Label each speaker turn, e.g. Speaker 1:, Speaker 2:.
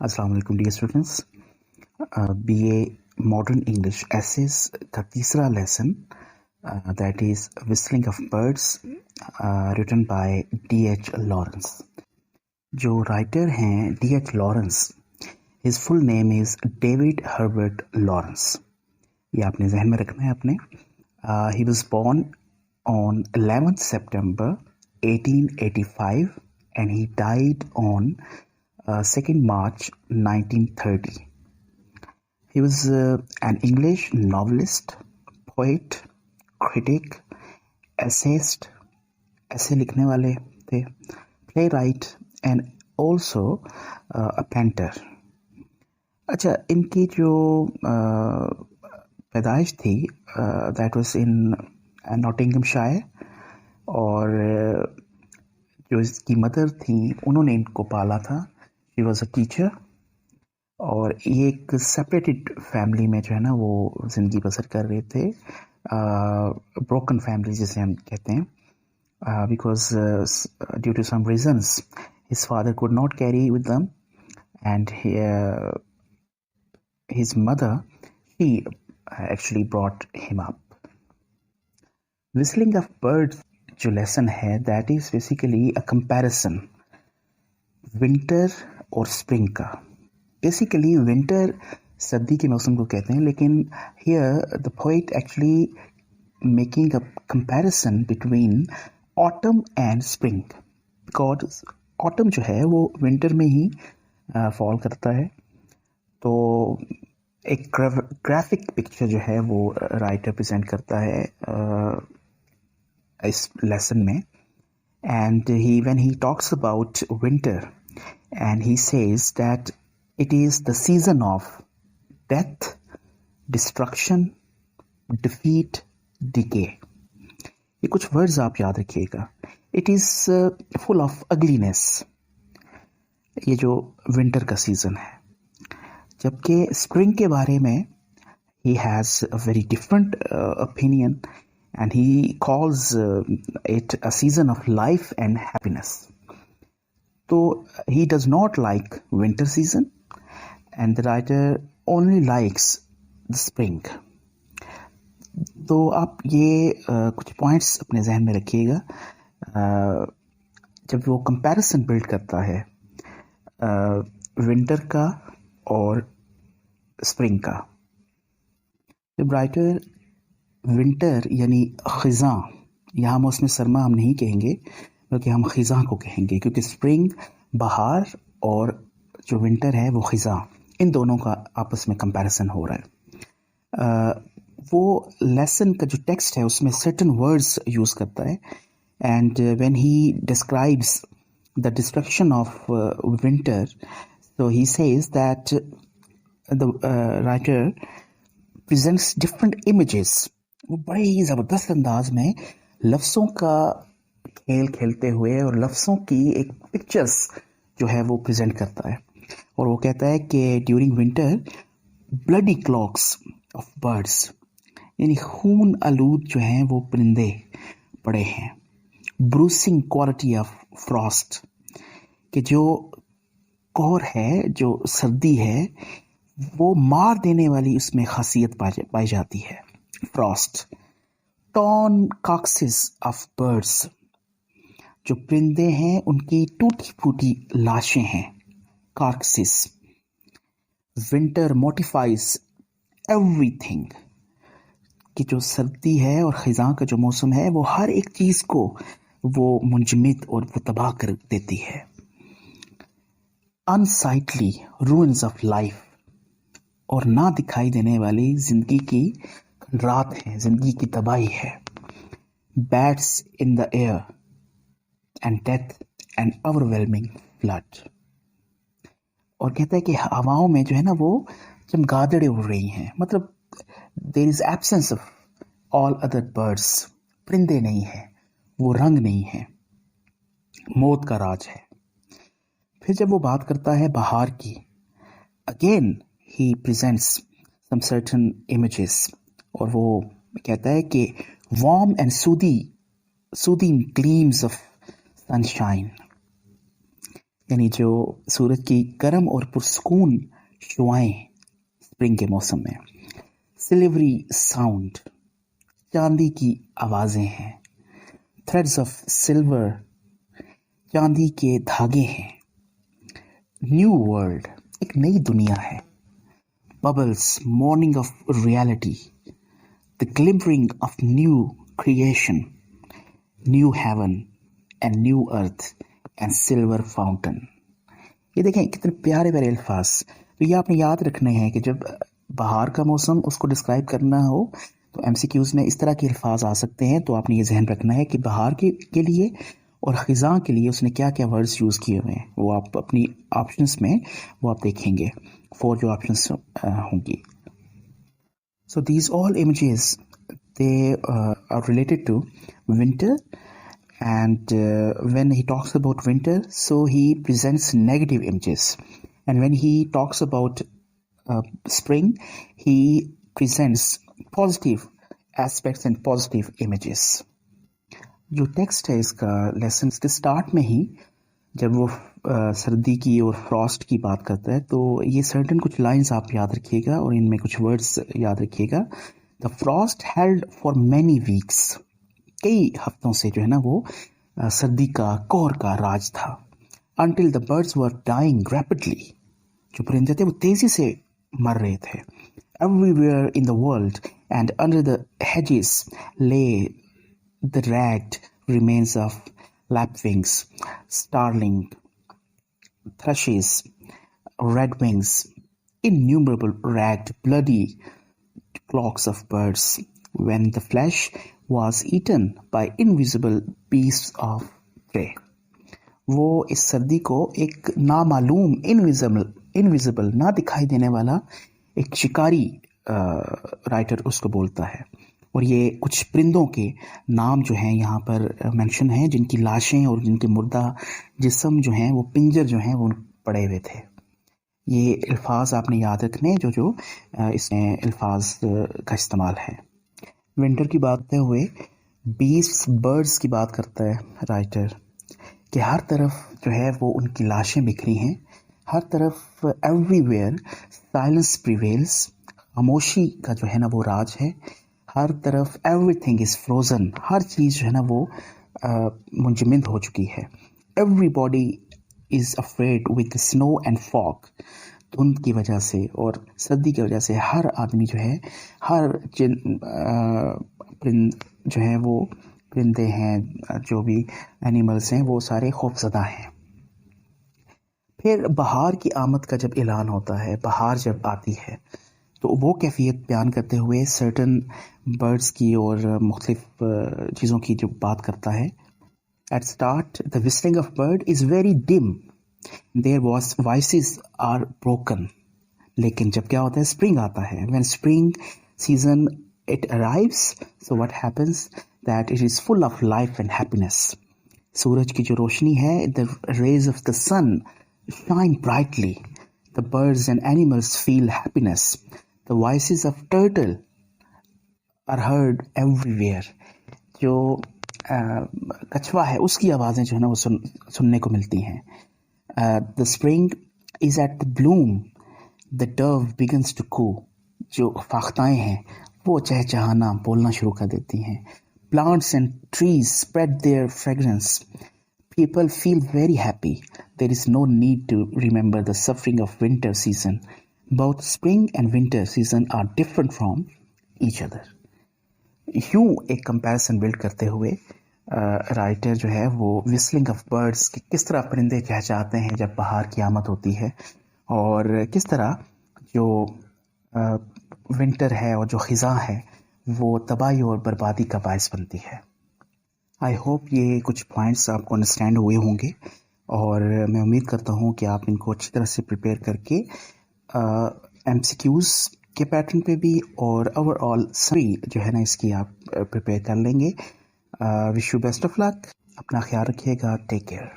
Speaker 1: अस्सलाम वालेकुम dear students. BA modern English essays का तीसरा lesson that is whistling of birds written by D.H. Lawrence. जो writer हैं D.H. Lawrence, his full name is David Herbert Lawrence. ये आपने जहन में रखना है अपने। He was born on 11th September 1885 and he died on 2nd March 1930. He was an English novelist, poet, critic, essayist, essay लिखने वाले थे, playwright and also a painter. अच्छा, इनकी जो पैदाइश थी दैट वाज इन नॉटिंघमशायर, और जो इसकी मदर थी उन्होंने इनको पाला था। शी वॉज अ टीचर, और ये एक सेपरेटेड फैमिली में जो है ना वो ज़िंदगी बसर कर रहे थे। ब्रोकन फैमिली जिसे हम कहते हैं, because due to some reasons his father could not carry with them and his mother she actually brought him up. Whistling of birds जो लेसन है that is basically a comparison winter और spring का। Basically winter सर्दी के मौसम को कहते हैं, लेकिन here the poet actually making a comparison between autumn and spring, because autumn जो है वो विंटर में ही फॉल करता है। तो एक ग्राफिक पिक्चर जो है वो राइटर प्रेजेंट करता है इस लेसन में। And when he talks about winter, and he says that it is the season of death, destruction, defeat, decay. ये कुछ वर्ड्स आप याद रखिएगा। It is full of ugliness, ये जो विंटर का सीजन है। जबकि स्प्रिंग के बारे में he has a very different opinion, and he calls it a season of life and happiness. So he does not like winter season, and the writer only likes the spring. तो आप ये कुछ points अपने जहन में रखिएगा जब वो कंपैरिजन बिल्ड करता है विंटर का और स्प्रिंग का। जब राइटर विंटर यानी ख़िज़ां, यहाँ मौसम सरमा हम नहीं कहेंगे बल्कि हम ख़िज़ां को कहेंगे, क्योंकि स्प्रिंग बहार और जो विंटर है वो ख़िज़ां, इन दोनों का आपस में कंपैरिजन हो रहा है। वो लेसन का जो टेक्स्ट है उसमें सर्टेन वर्ड्स यूज़ करता है, and when he describes the destruction of winter, so he says that the writer presents different images. वो बड़े ही ज़बरदस्त अंदाज में लफ्ज़ों का खेल खेलते हुए और लफ्ज़ों की एक पिक्चर्स जो है वो प्रेजेंट करता है। और वो कहता है कि during winter bloody clocks of birds, यानी खून आलूद जो हैं वो परिंदे पड़े हैं। ब्रूसिंग क्वालिटी ऑफ फ्रॉस्ट, कि जो कोहर है, जो सर्दी है, वो मार देने वाली उसमें खासियत पाई जाती है। फ्रॉस्ट। टॉर्न कार्कसेस ऑफ बर्ड्स, जो परिंदे हैं उनकी टूटी फूटी लाशें हैं, कार्कसेस। विंटर मोटिफाइज एवरीथिंग, कि जो सर्दी है और ख़िज़ां का जो मौसम है वो हर एक चीज़ को वो मुंजमद और वो तबाह कर देती है। अनसाइटली रूइंस ऑफ लाइफ, और ना दिखाई देने वाली जिंदगी की रात है, जिंदगी की तबाही है। Bats in the air and death and overwhelming flood, और कहता है कि हवाओं में जो है ना वो चमगादड़ें उड़ रही हैं, मतलब there is absence of all other birds, परिंदे नहीं हैं, वो रंग नहीं है, मौत का राज है। फिर जब वो बात करता है बहार की, अगेन ही प्रेजेंट्स सम सर्टेन इमेजेस, और वो कहता है कि warm and soothing gleams of sunshine, यानी जो सूरज की गर्म और पुरसकून शुआएं स्प्रिंग के मौसम में। सिल्वरी साउंड, चांदी की आवाजें हैं। थ्रेड्स ऑफ सिल्वर, चांदी के धागे हैं। न्यू वर्ल्ड, एक नई दुनिया है। Bubbles, morning of reality, the glimmering of new creation, new heaven and new earth and silver fountain. ये देखें कितने प्यारे प्यारे अल्फाज। तो ये आपने याद रखने हैं कि जब बाहर का मौसम उसको डिस्क्राइब करना हो तो MCQs में इस तरह के अल्फाज आ सकते हैं। तो आपने ये जहन रखना है कि बाहर के लिए और ख़िज़ा के लिए उसने क्या क्या वर्ड्स यूज़ किए हुए हैं। वो आप अपनी ऑप्शंस में वो आप देखेंगे, 4 जो ऑप्शंस होंगी। So these all images, they are related to winter, and when he talks about winter, so he presents negative images, and when he talks about spring, he presents positive aspects and positive images. जो text है इसका lesson के start में ही जब वो सर्दी की और फ्रॉस्ट की बात करता है तो ये सर्टन कुछ लाइंस आप याद रखिएगा और इनमें कुछ वर्ड्स याद रखिएगा। The Frost held for many weeks, कई हफ्तों से जो है ना वो सर्दी का कोहर का राज था। Until the birds were dying rapidly, जो परिंदे थे वो तेजी से मर रहे थे। Everywhere in the world and under the hedges lay the ragged remains of lapwings, starling, thrushes, redwings, innumerable ragged, bloody flocks of birds, when the flesh was eaten by invisible beasts of prey. वो इस सर्दी को एक नामालूम invisible ना दिखाई देने वाला एक शिकारी राइटर उसको बोलता है। और ये कुछ परिंदों के नाम जो हैं यहाँ पर मेंशन हैं जिनकी लाशें और जिनके मुर्दा जिस्म जो हैं वो पिंजर जो हैं वो पड़े हुए थे। ये अल्फाज आपने याद रखने जो इसमें अल्फाज का इस्तेमाल है। विंटर की बात करते हुए बीस्ट्स बर्ड्स की बात करता है राइटर कि हर तरफ जो है वो उनकी लाशें बिखरी हैं। हर तरफ एवरीवेयर साइलेंस प्रिवेल्स, खामोशी का जो है ना वो राज है। हर तरफ एवरीथिंग इज फ्रोजन, हर चीज़ जो है ना वो मुंजमद हो चुकी है। Everybody is afraid with snow and fog, धुंध की वजह से और सर्दी की वजह से हर आदमी जो है हर परिंद जो है वो परिंदे हैं जो भी एनिमल्स हैं वो सारे खौफजदा हैं। फिर बहार की आमद का जब ऐलान होता है, बहार जब आती है तो वो कैफियत बयान करते हुए सर्टन बर्ड्स की और मुख्तलिफ चीज़ों की जो बात करता है। At start the whistling of bird is very dim, their voices are broken. लेकिन जब क्या होता है, स्प्रिंग आता है, when spring season it arrives, so what happens that it is full of life and happiness. सूरज की जो रोशनी है, the rays of the sun shine brightly, the birds and animals feel happiness, the voices of turtle are heard everywhere. जो कछुआ है उसकी आवाज़ें जो है ना वो सुनने को मिलती हैं। The spring is at the bloom, the dove begins to coo, जो फाख्ताएँ हैं वो चहचहाना बोलना शुरू कर देती हैं। Plants and trees spread their fragrance, people feel very happy. There is no need to remember the suffering of winter season. Both spring and winter season are different from each other. यूं एक comparison build करते हुए writer जो है वो whistling of birds कि किस तरह परिंदे चहचहाते हैं जब बहार की आमद होती है और किस तरह जो विंटर है और जो ख़िज़ा है वो तबाही और बर्बादी का बायस बनती है। आई होप ये कुछ पॉइंट्स आपको अंडरस्टैंड हुए होंगे और मैं उम्मीद करता हूँ कि आप इनको अच्छी तरह से प्रिपेयर करके MCQs के पैटर्न पे भी और ओवरऑल सभी जो है ना इसकी आप प्रिपेयर कर लेंगे। Wish you best of luck, अपना ख्याल रखिएगा, टेक केयर।